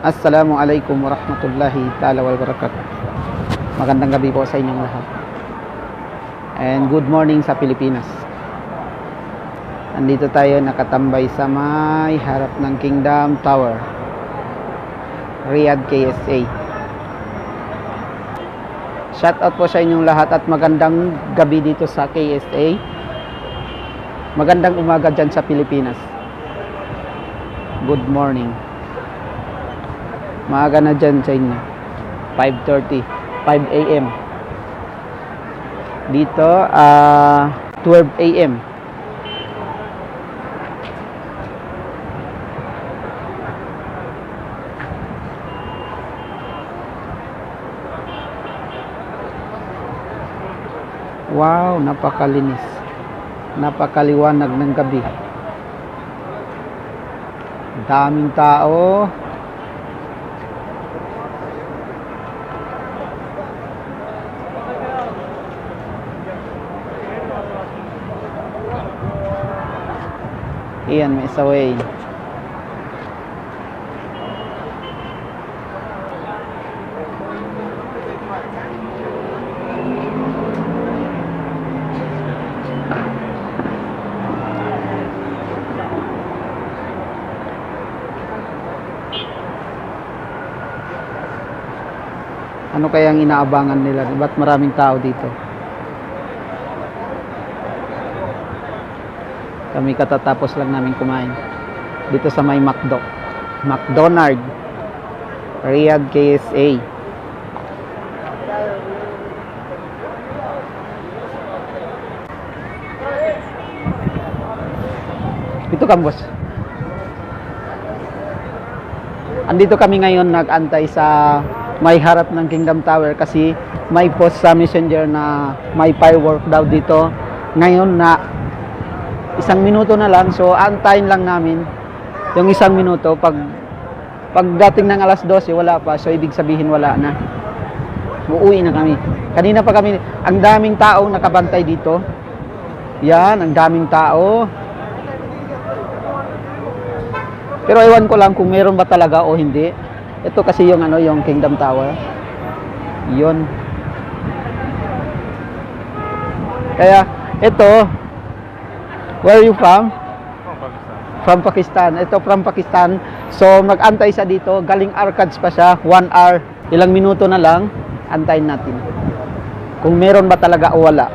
Assalamualaikum warahmatullahi ta'ala wabarakatuh. Magandang gabi po sa inyong lahat. And good morning sa Pilipinas. Andito tayo nakatambay sa may harap ng Kingdom Tower, Riyadh, KSA. Shout out po sa inyong lahat at magandang gabi dito sa KSA. Magandang umaga dyan sa Pilipinas. Good morning. Maaga na dyan sa inyo. 5:30, 5 a.m. Dito, 12 a.m. Wow, napakalinis. Napakaliwanag ng gabi. Daming tao. Iyan, may isa way. Ano kayang inaabangan nila? Ba't maraming tao dito? Kami katatapos lang namin kumain dito sa may McDonald's, Riyadh, KSA. Ito boss. Andito kami ngayon nag-antay sa may harap ng Kingdom Tower kasi may post sa Messenger na may firework daw dito ngayon na 1 minuto na lang. So antayin lang namin yung 1 minuto. Pagdating ng alas 12 wala pa, so ibig sabihin wala na, uuwi na kami. Kanina pa kami, ang daming taong nakabantay dito. Yan, ang daming tao. Pero ewan ko lang kung meron ba talaga o hindi. Ito kasi yung yung Kingdom Tower. Yun. Kaya ito, where are you from? From Pakistan. Ito from Pakistan. So mag-antay sa dito, galing Arcades pa siya, 1 hour. Ilang minuto na lang, antayin natin. Kung meron ba talaga o wala.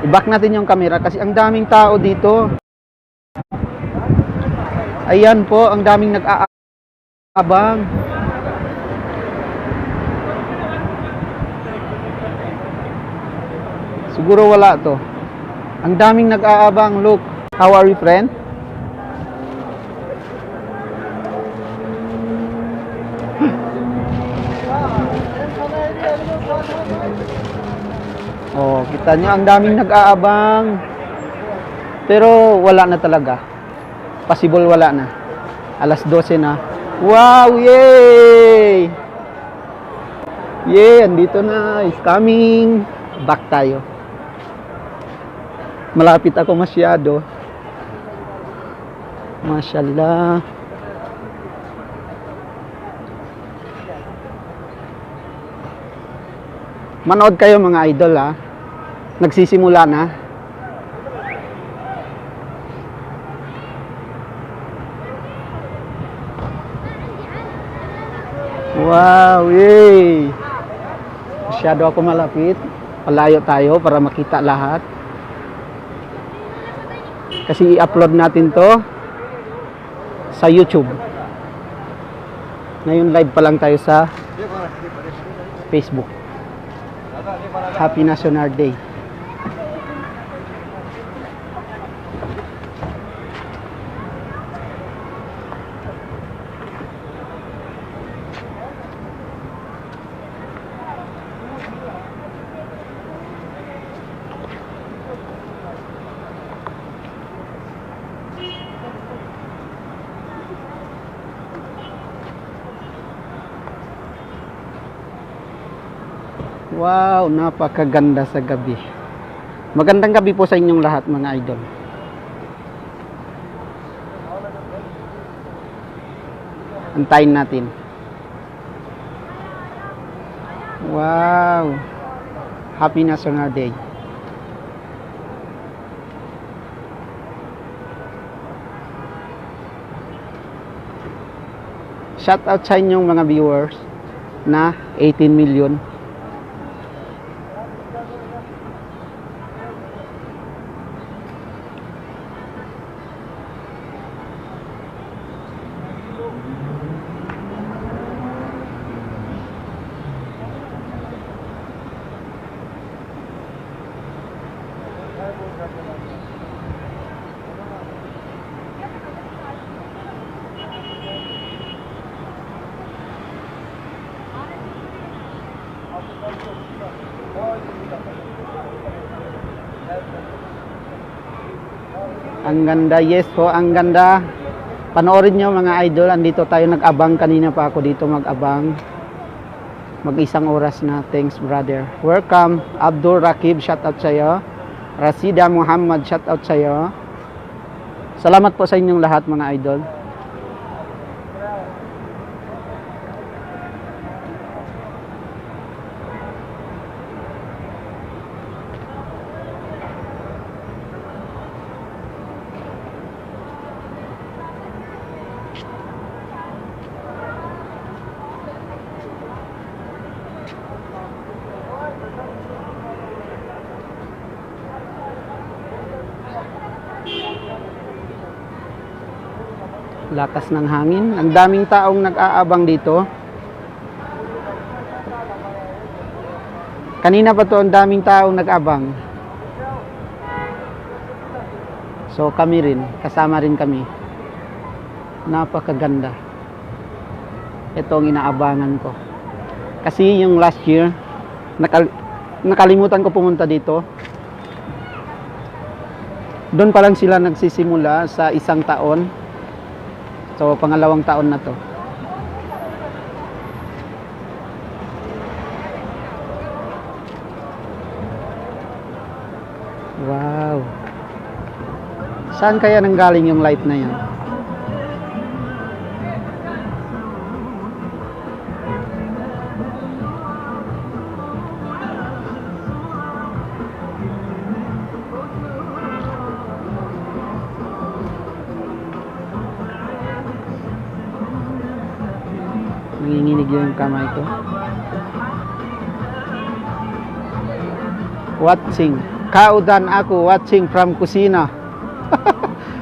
I-back natin yung camera kasi ang daming tao dito. Ayan po, ang daming nag-aabang. Siguro wala to. Ang daming nag-aabang. Look, how are you, friend? Oh, kita nyo, ang daming nag-aabang. Pero wala na talaga. Possible wala na. Alas 12 na. Wow, yay! Yay, andito na. It's coming. Back tayo. Malapit ako masyado. Mashallah. Manood kayo mga idol ha. Nagsisimula na. Wow, yay! Masyado ako malapit. Palayo tayo para makita lahat. Kasi i-upload natin to sa YouTube. Ngayon live pa lang tayo sa Facebook. Happy National Day. Wow, napakaganda sa gabi. Magandang gabi po sa inyong lahat mga idol. Antayin natin. Wow! Happy National Day. Shout out sa inyong mga viewers na 18 million. Ang ganda, yes po, ang ganda. Panoorin nyo mga idol, andito tayo nag-abang, kanina pa ako dito mag-abang. Mag-isang oras na, thanks brother. Welcome, Abdul Rakib, shout out sa'yo. Rasida Muhammad, shout out sa'yo. Salamat po sa inyong lahat mga idol. Lakas ng hangin. Ang daming taong nag-aabang dito. Kanina pa to, ang daming taong nag-abang. So kami rin, kasama rin kami. Napakaganda. Ito ang inaabangan ko. Kasi yung last year, nakalimutan ko pumunta dito. Doon pa lang sila nagsisimula sa isang taon. So, pangalawang taon na to. Wow. Saan kaya nanggaling yung light na yan? Nanginginig yung kamay ko. Watching. Kaudan ako, watching from kusina.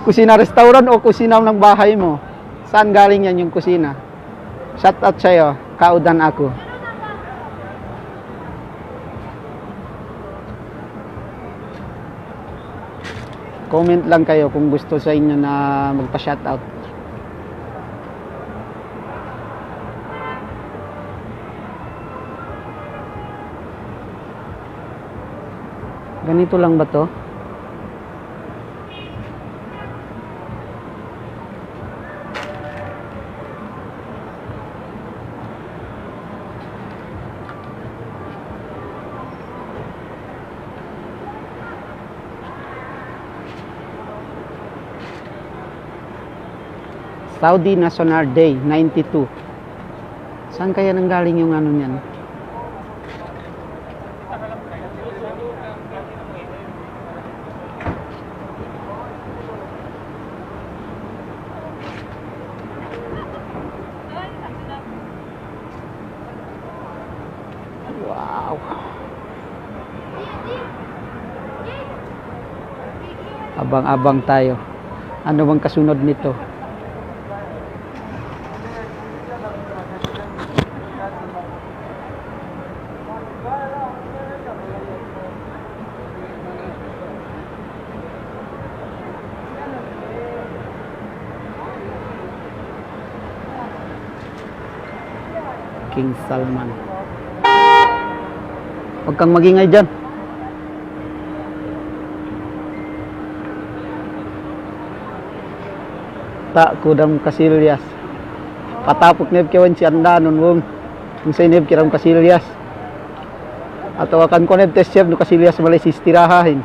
Kusina restaurant o kusina ng bahay mo? Saan galing yan yung kusina? Shout out sa'yo. Kaudan ako. Comment lang kayo kung gusto sa inyo na magpa-shout out. Ganito lang ba to? Saudi National Day 92. Saan kaya nanggaling yung ano niyan? Wow. Abang-abang tayo. Ano bang kasunod nito? King Salman. Huwag kang magingay dyan. Ta kudam kasilyas. Patapok neb kewan si andanon wong. Kung sa neb kiram kasilyas. Atau akan ko neb test no kasilyas malay sistirahahin.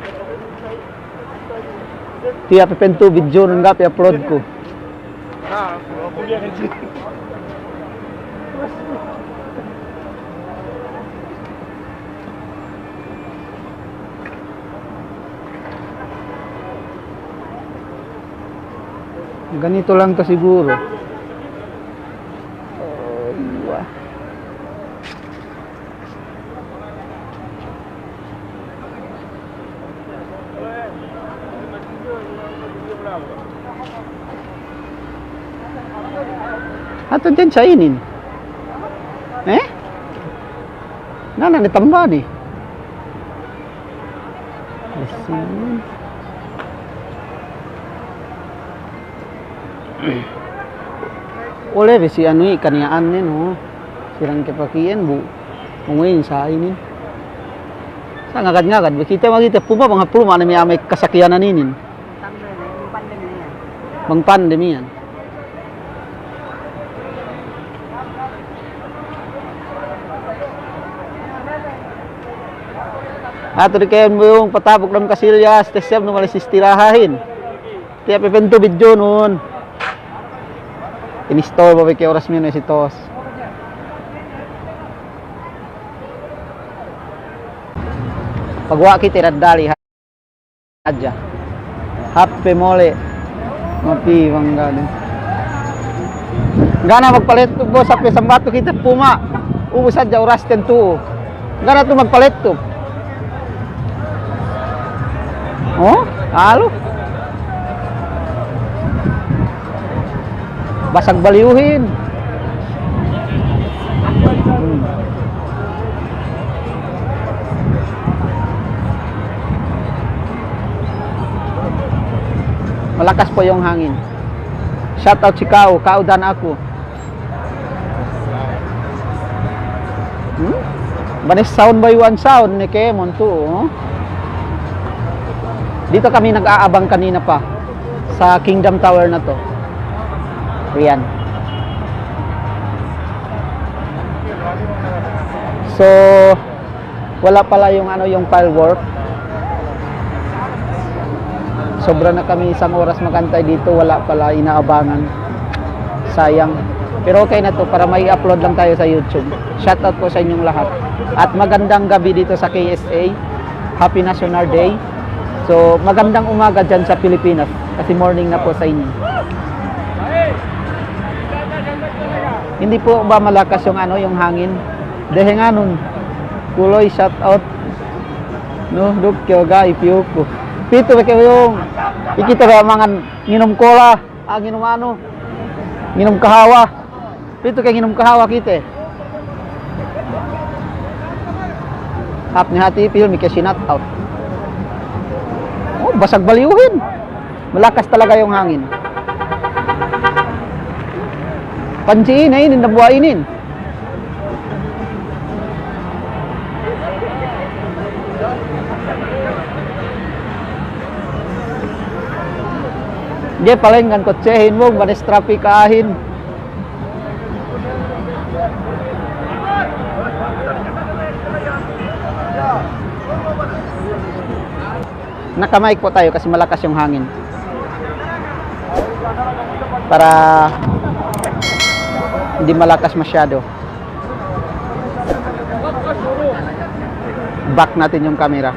Tiap pentu video nang gapi upload ko. Ganito lang to siguro. Oh, iwa. Ato dyan sa inin. Nana ni tamba ni. Asin. Oleh besi anu kaniyaan nin ho. Sirang kepakian bu. Munguin sa inin. Sa ngagad-ngagad kita magita puma mga pluma na may kasakyanan ninin. Bang pandemi yan. Ato di kayo mo yung patabok ng kasilyas, tesiyab na malis istirahahin. Kaya pipento video noon. In-store ba kay oras mo na si Tos. Pagwa kita radali aja. Happy mole. Mapi mangga. Gana magpalit to boss sa sambato kita puma. Ubos adja oras tentu. Gana to magpalit to. Oh, halo. Basag baliuhin. Malakas po yung hangin. Shout out si Kao, kaudan ako. Banis sound by one sound ni Kemon to, oh. Dito kami nag-aabang kanina pa sa Kingdom Tower na to. Riyan. So wala pala yung yung firework. Sobra na kami isang oras magantay dito, wala pala, inaabangan. Sayang. Pero okay na to para may upload lang tayo sa YouTube. Shoutout po sa inyong lahat. At magandang gabi dito sa KSA. Happy National Day. So, magandang umaga dyan sa Pilipinas kasi morning na po sa inyo. Hindi po ba malakas yung yung hangin? Dahil nga nun, kuloy shout out. No, duk kyo ga ipiyo ko. Pito ba kayo yung ikita ba mga nginom cola, nginom nginom kahawa. Pito kayo nginom kahawa kita. Hap ni hati ipil mi kasi shout out. Oh, basag baliuhin. Malakas talaga yung hangin. Pansiin na inin, nabuhainin. Di paling kan kotsehin mo, banis traffic ahin. Nakamaik po tayo kasi malakas yung hangin. Para hindi malakas masyado. Back natin yung camera.